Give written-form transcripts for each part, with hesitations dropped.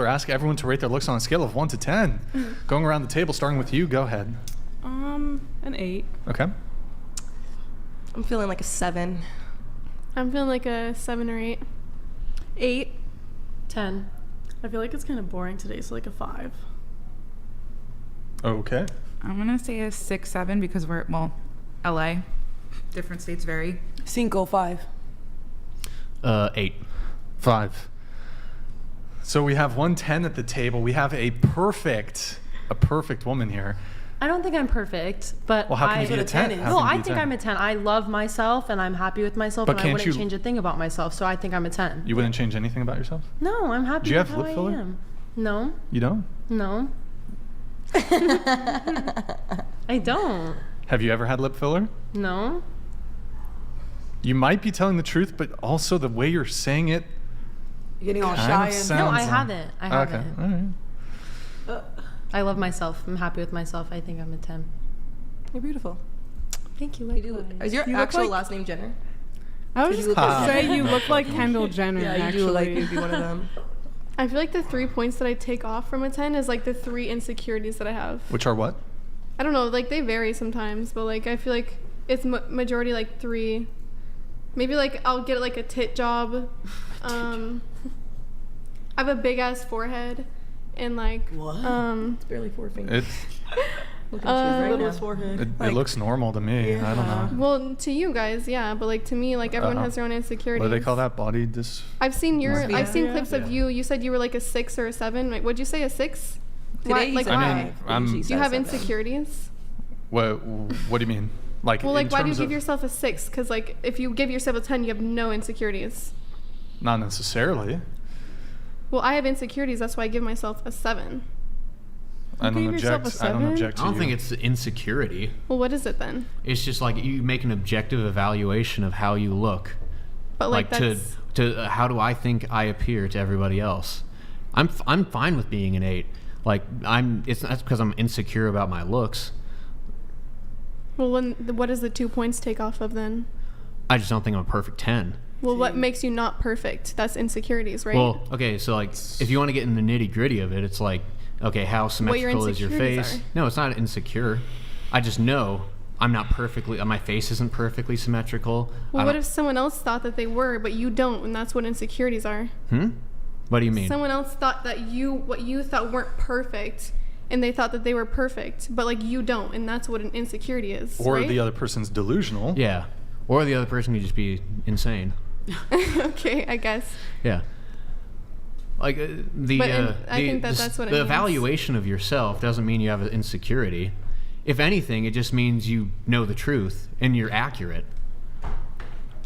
Taylor, ask everyone to rate their looks on a scale of 1 to 10. Going around the table, starting with you. Go ahead. An 8. Okay. I'm feeling like a 7. I'm feeling like a 7 or 8. 8. 10. I feel like it's kind of boring today, so like a 5. Okay. I'm going to say a 6, 7 because we're, LA. Different states vary. 5. 8. 5. So we have 110 at the table. We have a perfect woman here. I don't think I'm perfect, but Well, how can you be a 10? No, I think I'm a 10. I love myself and I'm happy with myself, But and I can't wouldn't you- change a thing about myself, so I think I'm a 10. You wouldn't change anything about yourself? No, I'm happy Do you with have how lip filler? I am. No, You don't? no. I don't. Have you ever had lip filler? No. You might be telling the truth, but also the way you're saying it. You're getting all Kind shy of and sounds No, I like- haven't. I haven't. Okay. All right. I love myself. I'm happy with myself. I think I'm a 10. You're beautiful. Thank you. You do. Is your You look actual like- last name Jenner? I was You just look going like- to say you look like Kendall Jenner, Yeah, you actually. do like you'd be one of them. I feel like the 3 points that I take off from a 10 is like the 3 insecurities that I have. Which are what? I don't know, like they vary sometimes, but like I feel like it's majority like 3. Maybe like I'll get like a tit job. I have a big ass forehead, and like What? It's barely 4 It fingers. Look at you, littlest forehead. it looks normal to me. I don't know. well, to you guys, yeah, but like to me, like everyone has their own insecurities. What do they call that? Body dis. I've seen Dysmorphia. clips of you. You said you were like a 6 or a 7. Like, what'd you say, a 6? Today Like, he's I why? mean, I'm- Do you have insecurities? What do you mean? Like, Well, in like, why do you terms give of- yourself a 6? Because like, if you give yourself a 10, you have no insecurities. Not necessarily. Well, I have insecurities. That's why I give myself a 7. I don't gave yourself object. a I don't 7? object to I don't you. think it's insecurity. Well, what is it then? It's just like you make an objective evaluation of how you look. But like, to that's how do I think I appear to everybody else? I'm fine with being an 8. Like it's not because I'm insecure about my looks. well. What does the 2 points take off of then? I just don't think I'm a perfect 10. Well, what makes you not perfect? That's insecurities, right? Well, okay, so like if you want to get in the nitty gritty of it, it's like, okay, how symmetrical is your insecurities face? are. No, it's not insecure. I just know I'm not perfectly. My face isn't perfectly symmetrical. Well, what if someone else thought that they were, but you don't, and that's what insecurities are? What do you mean? Someone else thought that what you thought weren't perfect, and they thought that they were perfect, but like you don't, and that's what an insecurity is. Or right? the other person's delusional. Yeah, or the other person could just be insane. Okay, I guess. Yeah. Like I think that's what it the means. evaluation of yourself doesn't mean you have an insecurity. If anything, it just means you know the truth and you're accurate.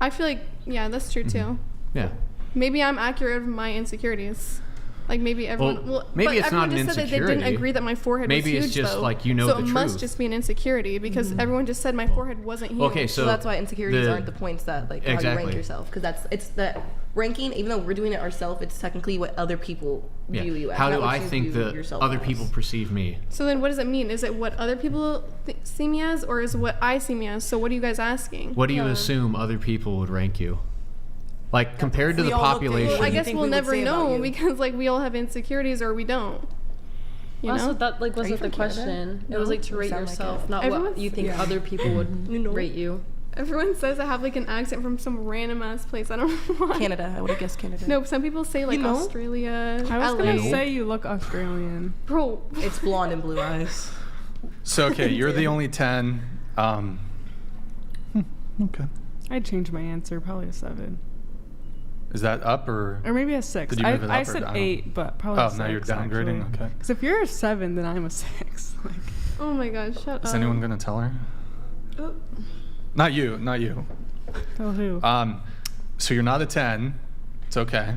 I feel like, yeah, that's true too. Yeah. Maybe I'm accurate of my insecurities. Like maybe everyone. Well, maybe but it's everyone not an just said that they didn't insecurity. agree that my forehead Maybe was it's huge, just though. like you know so the it must truth. just be an insecurity because everyone just said my forehead wasn't huge. Okay, So so that's why insecurities aren't the points that like how you Exactly. rank yourself, because it's the ranking. Even though we're doing it ourselves, it's technically what other people yeah. view you as. How not do what I you think view that yourself other as. people perceive me? So then, what does it mean? Is it what other people see me as, or is what I see me as? So what are you guys asking? What do you assume other people would rank you? Like compared to We the all look population. Well, I you guess think we'll we would never say about know you? because like we all have insecurities or we don't. You Also, know? that like wasn't the from Canada? question. It No? was like to You rate sound like yourself, it. not what Everyone's- you think Yeah. other people would You know. rate you. Everyone says I have like an accent from some random ass place. I don't know why. Canada, I would have guessed Canada. No, some people say like You know? Australia, I was LA. going to say you look Australian. Bro, It's blonde and blue eyes. So okay, you're the only 10. Okay. I'd change my answer, probably a 7. Is that up or? Or maybe a 6. Did you move it I up or said down? 8, but probably Oh, a 6. now you're downgrading. Okay. Because if you're a 7, then I'm a 6. Like, oh my god, shut up. Is anyone gonna tell her? Oh. Not you. Not you. tell who? So you're not a 10. It's okay.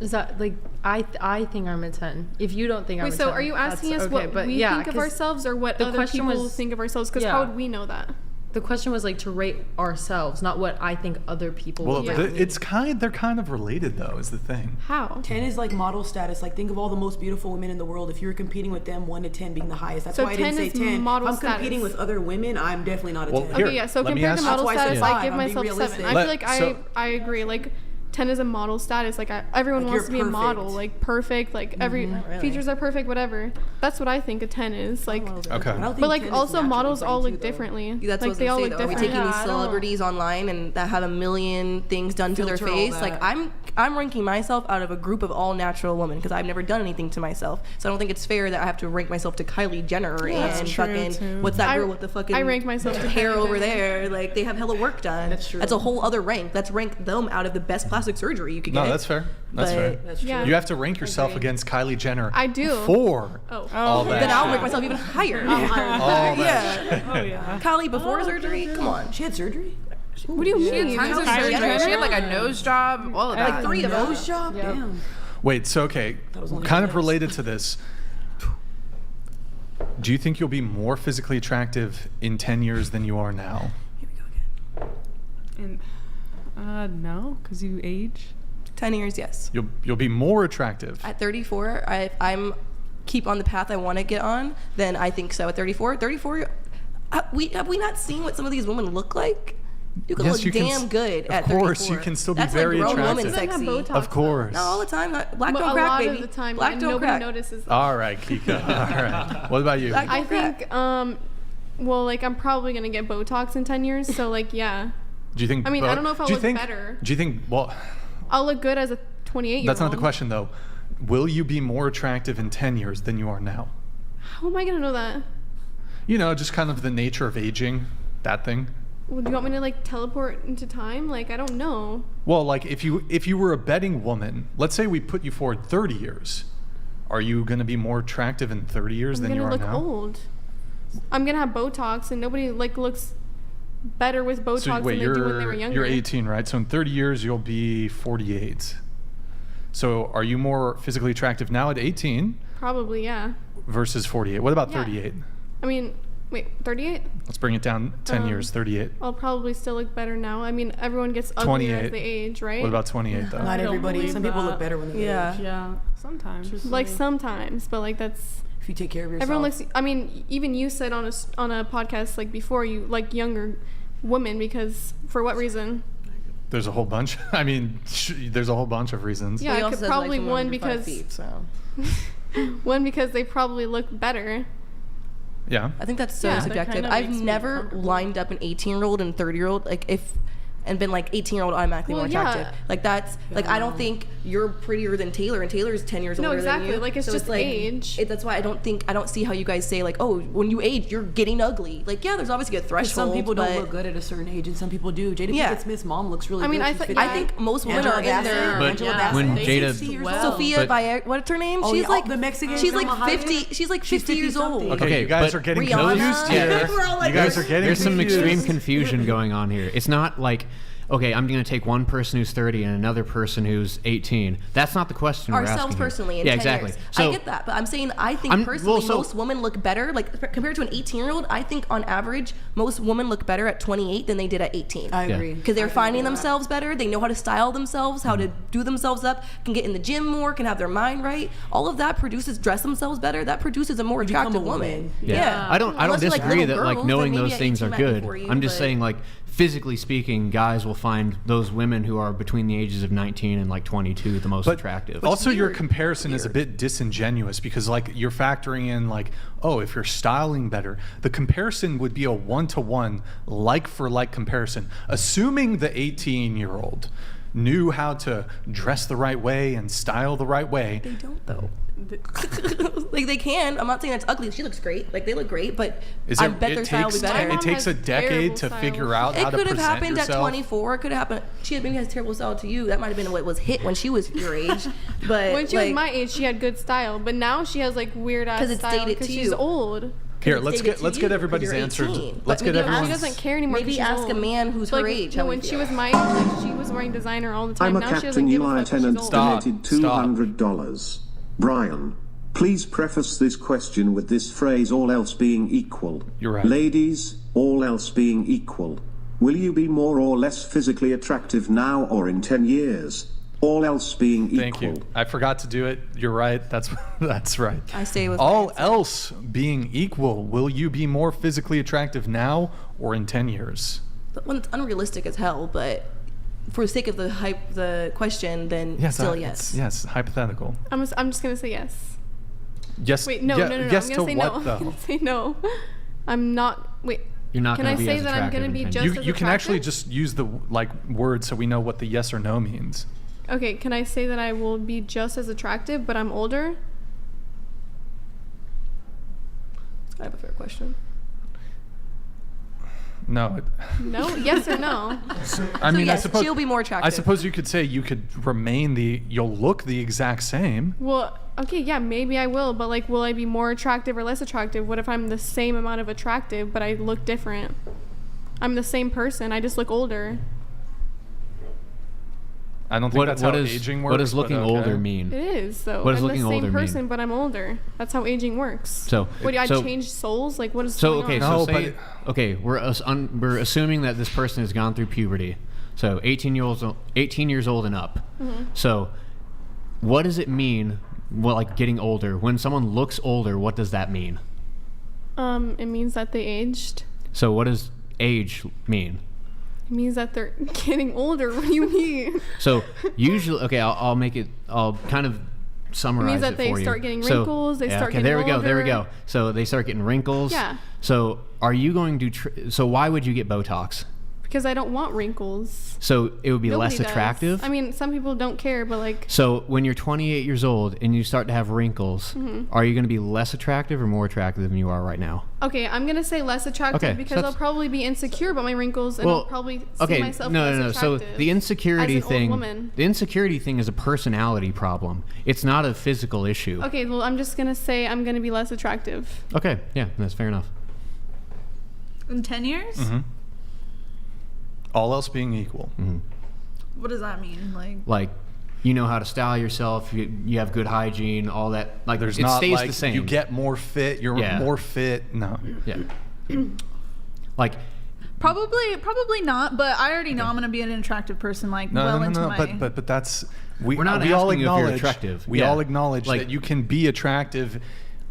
Is that like I think I'm a 10. If you don't think I'm Wait, a so 10, are you asking that's us okay. what But we yeah, think of 'cause ourselves or what the other question people was- think of ourselves? Because yeah. how would we know that? The question was like to rate ourselves, not what I think other people Well, would rate me. they're kind of related though. Is the thing. How? 10 is like model status. Like think of all the most beautiful women in the world. If you were competing with them, 1 to 10 being the highest. That's So why I didn't 10 say is 10. model if I'm competing status. with other women, I'm definitely not a Well, 10. here, Okay, yeah. So let me compared to ask- model That's why I said status, I five, give I'm being myself 7. realistic. I feel like So- I agree. Like 10 is a model status. Like everyone Like, wants to you're be a model, perfect. like perfect, like every really. features are perfect, whatever. That's what I think a 10 is. Like, Okay. I don't think but like 10 is also naturally models all brain look too, though. differently. That's like what they I all was look gonna say, though. Are we different. taking Yeah, these I don't- celebrities online and that have a million things done to their Filter all face? that. Like I'm ranking myself out of a group of all natural women because I've never done anything to myself. So I don't think it's fair that I have to rank myself to Kylie Jenner That's and true, fucking too. what's that I- girl with the fucking I rank myself to hair Kylie over Jenner. there. Like they have hella work done. That's true. That's a whole other rank. Let's rank them out of the best plastic surgery you could No, get. that's fair. That's But- fair. That's true. Yeah. You have to rank yourself against Kylie Jenner. I do. For Oh. all that. Then I'll shit. rank myself even higher. All that. Yeah. Oh yeah. Kylie before surgery? Come on. She had surgery? What do you mean? Tons of Kylie surgery. Jenner? She had like a nose job, all of that. Like 3 of them. Nose job? Damn. Wait, so okay, was only kind the of legs. related to this. Do you think you'll be more physically attractive in 10 years than you are now? Here we go again. And no, because you age. 10 years, yes. You'll be more attractive. At 34, I'm keep on the path I want to get on, then I think so. At 34, have we not seen what some of these women look like? You can Yes, look you can damn good of at course, 34. you can still be That's very like grown woman attractive. Doesn't have sexy. Botox, Of course. Not all the time. Black But don't a crack, lot baby. of the time, Black and don't nobody crack. notices. All right, Kika. All right. What about you? Black I don't crack. think, well, like I'm probably gonna get Botox in 10 years. So like, yeah, Do you think? I mean, I don't know if I'll do you look think, better. Do you think? Well, I'll look good as a 28-year-old. that's not the question though. Will you be more attractive in 10 years than you are now? How am I gonna know that? You know, just kind of the nature of aging, that thing. Well, do you want me to like teleport into time? Like, I don't know. Well, like if you were a betting woman, let's say we put you forward 30 years, are you going to be more attractive in 30 years I'm than you gonna are look now? old. I'm gonna have Botox, and nobody like looks better with Botox So wait, than they do when they were younger. you're 18, right? So in 30 years you'll be 48. So are you more physically attractive now at 18 Probably, yeah. versus 48? What about Yeah. 38? I mean, wait, 38? Let's bring it down 10 years, 38. I'll probably still look better now. I mean, everyone gets uglier 28. as they age, right? What about 28 though? Not don't everybody. believe Some people look that. better when they Yeah. age. Yeah. Sometimes. Like sometimes, but like that's If you take care of yourself. everyone looks. I mean, even you said on a podcast like before, you like younger women because for what reason? There's a whole bunch. I mean, there's a whole bunch of reasons. Yeah, He I also could says, probably someone one under 5 because feet, so. one because they probably look better. Yeah. I think that's so Yeah, that subjective. kinda I've makes me never comfortable. lined up an 18-year-old and 30-year-old and been like 18-year-old automatically Well, more yeah. attractive. Like that's like I don't think you're prettier than Taylor, and Taylor's 10 years No, older exactly. than you. Like, it's So just like, age. That's why I don't see how you guys say like, oh, when you age, you're getting ugly. Like yeah, there's obviously a threshold. Some people don't but look good at a certain age, and some people do. Jada Yeah. Pinkett Smith's mom looks really I mean, good. I She's thought- 50. I think most women Angela are in Bassett. their But Angela yeah. Bassett. when They Jada- 60 years Well, old. Sophia But- what's her name? Oh, She's yeah, like the Mexican She's like Salma Hayek? 50. She's like She's 50 years old. 50-something. Okay, you guys but are getting Rihanna? confused here. We're all like- You guys are getting There's some confused. extreme confusion going on here. It's not like, okay, I'm going to take one person who's 30 and another person who's 18. That's not the question we're Ourselves asking here. personally in yeah, 10 exactly. years. So I get that, but I'm saying I think I'm- personally well, so- most women look better. Like compared to an 18-year-old, I think on average most women look better at 28 than they did at 18. I Yeah. agree. Because they're I finding agree with that. themselves better. They know how to style themselves, how to do themselves up, can get in the gym more, can have their mind right. All of that dress themselves better. That produces a more become attractive a woman. woman. Yeah. I don't Unless you're, like, disagree little that like girls, knowing then maybe those at things 18 are might be good. for you, I'm just but- saying like physically speaking, guys will find those women who are between the ages of 19 and like 22 the most attractive. Also, your weird. comparison is a bit disingenuous because, like, you're factoring in, like, oh, if you're styling better, the comparison would be a one-to-one, like-for-like comparison. Assuming the 18-year-old knew how to dress the right way and style the right way. They don't though. Like they can. I'm not saying that's ugly. She looks great. Like they look great, but I bet their style will be better. My It mom takes has a decade terrible to style. figure out It how to could have present happened yourself. at 24. It could have happened. She maybe has terrible style to you. That might have been what was hit when she was your age. But When she was my age, she had good style, but now she has like weird ass 'Cause it's style dated because to she's you. old. Here, it's let's dated get to let's you get 'cause everybody's you're answers. 18. Let's But get maybe everyone's. She doesn't care anymore. 'cause Maybe she's ask old. a man who's Like, her age. No, how when he she feels. was my age, like, she was wearing designer all the time. I'm a now she doesn't captain. give You a fuck 'cause she's lieutenant old. Stop. donated Stop. $200. Brian, please preface this question with this phrase: all else being equal. You're right. Ladies, all else being equal. Will you be more or less physically attractive now or in 10 years? All else being equal. Thank you. I forgot to do it. You're right. That's right. I stay with my all answer. else being equal. Will you be more physically attractive now or in 10 years? Well, it's unrealistic as hell, but for the sake of the question, then still yes. Yes, hypothetical. I'm just gonna say yes. Yes. Wait, no. Yes I'm to gonna say what no. though? I'm gonna say no. I'm not. Wait. You're not Can going I to be say as that I'm attractive gonna be in 10 just years. as You can actually attractive? just use the word so we know what the yes or no means. Okay. Can I say that I will be just as attractive, but I'm older? I have a fair question. No. No. Yes or no? I mean, yes, I suppose she'll be more attractive. I suppose you could say you could remain you'll look the exact same. Well, okay, yeah, maybe I will, but like, will I be more attractive or less attractive? What if I'm the same amount of attractive, but I look different? I'm the same person. I just look older. I don't think that's how aging works. What does but looking okay. older mean? It is, though. What does I'm looking the same older mean? person, but I'm older. That's how aging works. So, What do I so- change souls? Like, what is So going okay, on? No, so say, okay, we're assuming that this person has gone through puberty, so 18 years old and up. Mm-hmm. So, what does it mean? Well, like getting older. When someone looks older, what does that mean? It means that they aged. So, what does age mean? It means that they're getting older. What do you mean? So usually, okay, I'll kind of summarize It means that it they for you. start getting So- wrinkles, they start okay, getting there we go, there we older. go. So they start getting wrinkles. Yeah. So are you going to, so why would you get Botox? Because I don't want wrinkles. So it would be Nobody less does. attractive? I mean, some people don't care, but like, So when you're 28 years old and you start to have wrinkles, Mm-hmm. are you going to be less attractive or more attractive than you are right now? okay, I'm gonna say less attractive Okay, so because I'll that's- probably be insecure about my wrinkles, and I'll probably see myself less So attractive the insecurity as an old thing, woman. the insecurity thing is a personality problem. It's not a physical issue. Okay, well, I'm just gonna say I'm gonna be less attractive. Okay, yeah, that's fair enough. In 10 years? Mm-hmm. All else being equal. What does that mean? Like, you know how to style yourself, you have good hygiene, all that. Like, There's it not stays like the same. you get more fit, you're Yeah. more fit. No. Yeah. Like, Probably not, but I already know I'm going to be an attractive person No, into my... but that's We're not we all asking you if you're acknowledge attractive. We Yeah. all acknowledge Like- that you can be attractive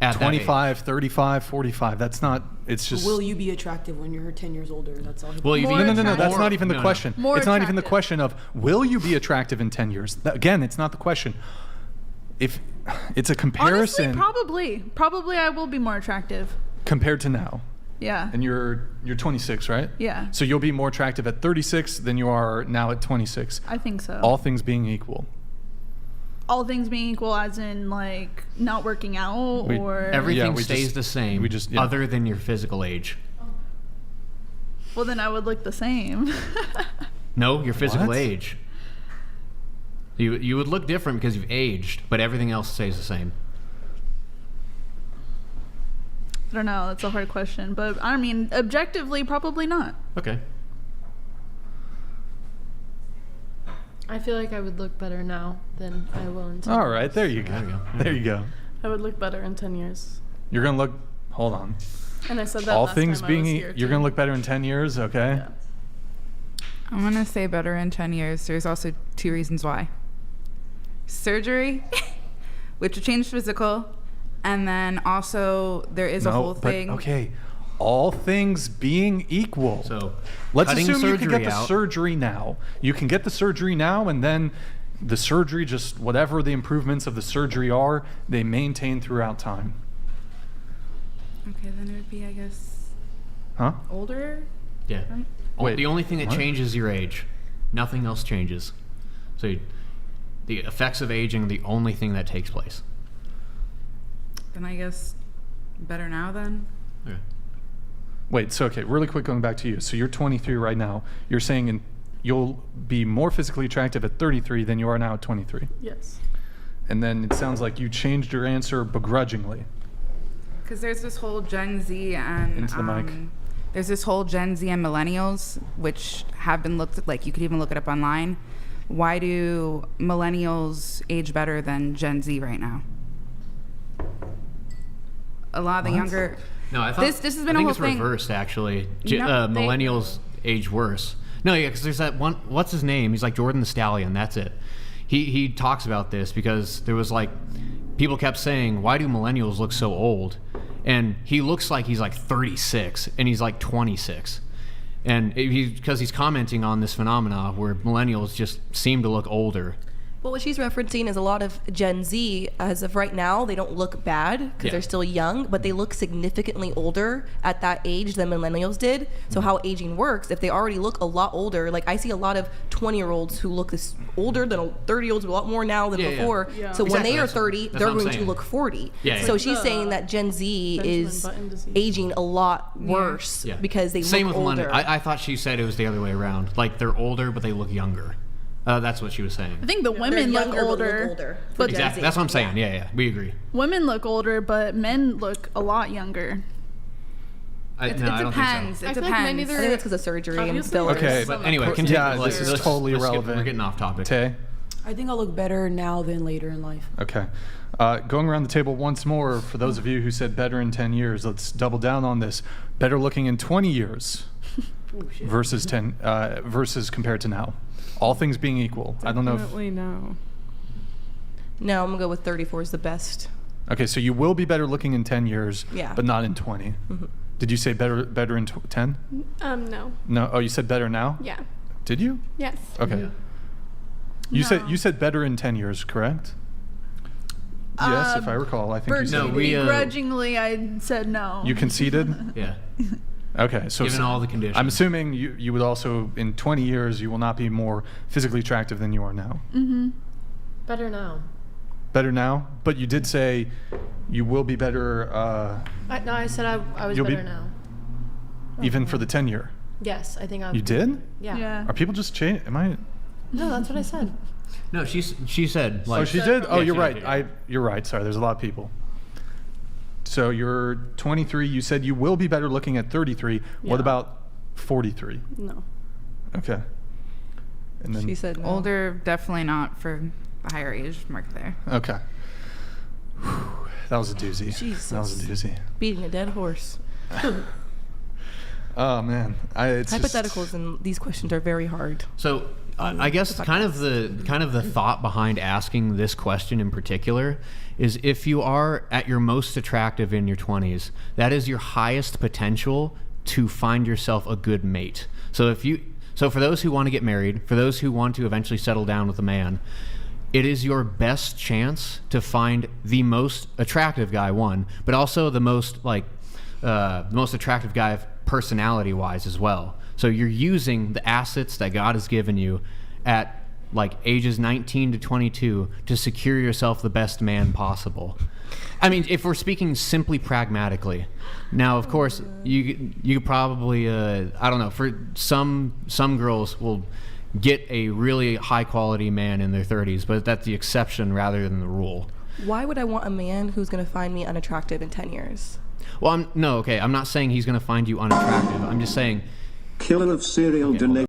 At that 25, 35, 45. That's not it's just Will you be attractive when you're 10 years older? That's all. well, More No, that's attractive. not even the No, no. question. More It's not even the attractive. question of will you be attractive in 10 years. Again, it's not the question. If it's a comparison Honestly, probably I will be more attractive. compared to now. Yeah. And you're 26, right? Yeah. So you'll be more attractive at 36 than you are now at 26. I think so. All things being equal. All things being equal, as in like not working out We- or everything we stays just- the same we just- yeah. other than your physical age. well, then I would look the same. No, your physical What? age. You would look different because you've aged, but everything else stays the same. I don't know. That's a hard question, but I mean, objectively, probably not. Okay. I feel like I would look better now than I will in 10 All right, there you go. There you go. There you go. I would look better in 10 years. You're going to look hold on. And I said that All last things time being I was here, you're too. going to look better in 10 years, okay? Yeah. I'm gonna say better in 10 years. There's also 2 reasons why. Surgery, which would change physical, and then also there is a whole thing. But, okay, all things being equal. So let's cutting assume you can get surgery the out- surgery now. You can get the surgery now, and then the surgery, just whatever the improvements of the surgery are, they maintain throughout time. Okay, then it would be, I guess, Huh? older. Yeah. Wait, the only thing that what? changes is your age. Nothing else changes. So the effects of aging, the only thing that takes place. Then I guess better now then. Okay. Wait, so okay, really quick going back to you. So you're 23 right now. You're saying you'll be more physically attractive at 33 than you are now at 23. Yes. And then it sounds like you changed your answer begrudgingly. Because there's this whole Gen Z and Into the mic. there's this whole Gen Z and millennials, which have been looked at, like you could even look it up online. Why do millennials age better than Gen Z right now? A lot of the What? younger. No, I thought This has been I a think whole it's thing. reversed actually. No, they- Millennials age worse. No, yeah, because there's that one. What's his name? He's like Jordan the Stallion. That's it. He talks about this because there was like people kept saying, why do millennials look so old? And he looks like he's like 36 and he's like 26. And because he's commenting on this phenomena where millennials just seem to look older. Well, what she's referencing is a lot of Gen Z, as of right now, they don't look bad because Yeah. they're still young, but they look significantly older at that age than millennials did. So how aging works, if they already look a lot older, like I see a lot of 20-year-olds who look this older than 30-year-olds, a lot more now than Yeah, yeah. before. Yeah. So when Exactly, they are that's- 30, that's they're what I'm going to saying. look 40. Yeah, So yeah. she's saying that Gen Z Benjamin is Button disease. aging a lot worse Yeah. because they Same look with older. millennials. I thought she said it was the other way around. Like they're older, but they look younger. That's what she was saying. I think the They're women look younger, but older. for But Gen Exactly. Z. That's what I'm saying. Yeah, we agree. Women look older, but men look a lot younger. I It don't think depends. so. It I feel like men depends. I think that's because of surgery and Obviously. fillers. Okay. But anyway, continue. Yeah, this is totally let's skip- irrelevant. We're getting off topic. Tay? I think I'll look better now than later in life. Okay. Going around the table once more, for those of you who said better in 10 years, let's double down on this. Better looking in 20 years versus versus compared to now. All things being equal. I don't know if... Definitely no. No, I'm going to go with 34 is the best. Okay, so you will be better looking in 10 years, Yeah. but not in 20. Did you say better in 10? No. No. Oh, you said better now? Yeah. Did you? Yes. Okay. You said better in 10 years, correct? Yes, if I recall. I think you said No, we, Begrudgingly, I said no. you conceded. Yeah. Okay, so Given all the conditions. I'm assuming you would also in 20 years you will not be more physically attractive than you are now. Better now. Better now, but you did say you will be better No, I said I was You'll be- better now. even for the 10 year. Yes, I think I'm. You did? Yeah. Yeah. Are people just change? Am I? No, that's what I said. No, she said like. Oh, she did. Oh, Yeah, you're she right. did. You're right. Sorry, there's a lot of people. So you're 23. You said you will be better looking at 33. What Yeah. about 43? No. Okay. And then She said no. Older, definitely not for the higher age mark there. okay. Whew, that was a doozy. That was a doozy. Beating a dead horse. Oh man, it's just- Hypotheticals and these questions are very hard. So I guess kind of the thought behind asking this question in particular is if you are at your most attractive in your 20s, that is your highest potential to find yourself a good mate. So for those who want to get married, for those who want to eventually settle down with a man, it is your best chance to find the most attractive guy, one, but also the most attractive guy personality wise as well. So you're using the assets that God has given you at like ages 19 to 22 to secure yourself the best man possible. I mean, if we're speaking simply pragmatically. Now, of course, you probably I don't know, for some girls will get a really high quality man in their 30s, but that's the exception rather than the rule. Why would I want a man who's going to find me unattractive in 10 years? Well, I'm not saying he's going to find you unattractive. I'm just saying Killer of serial Okay, hold on. donation.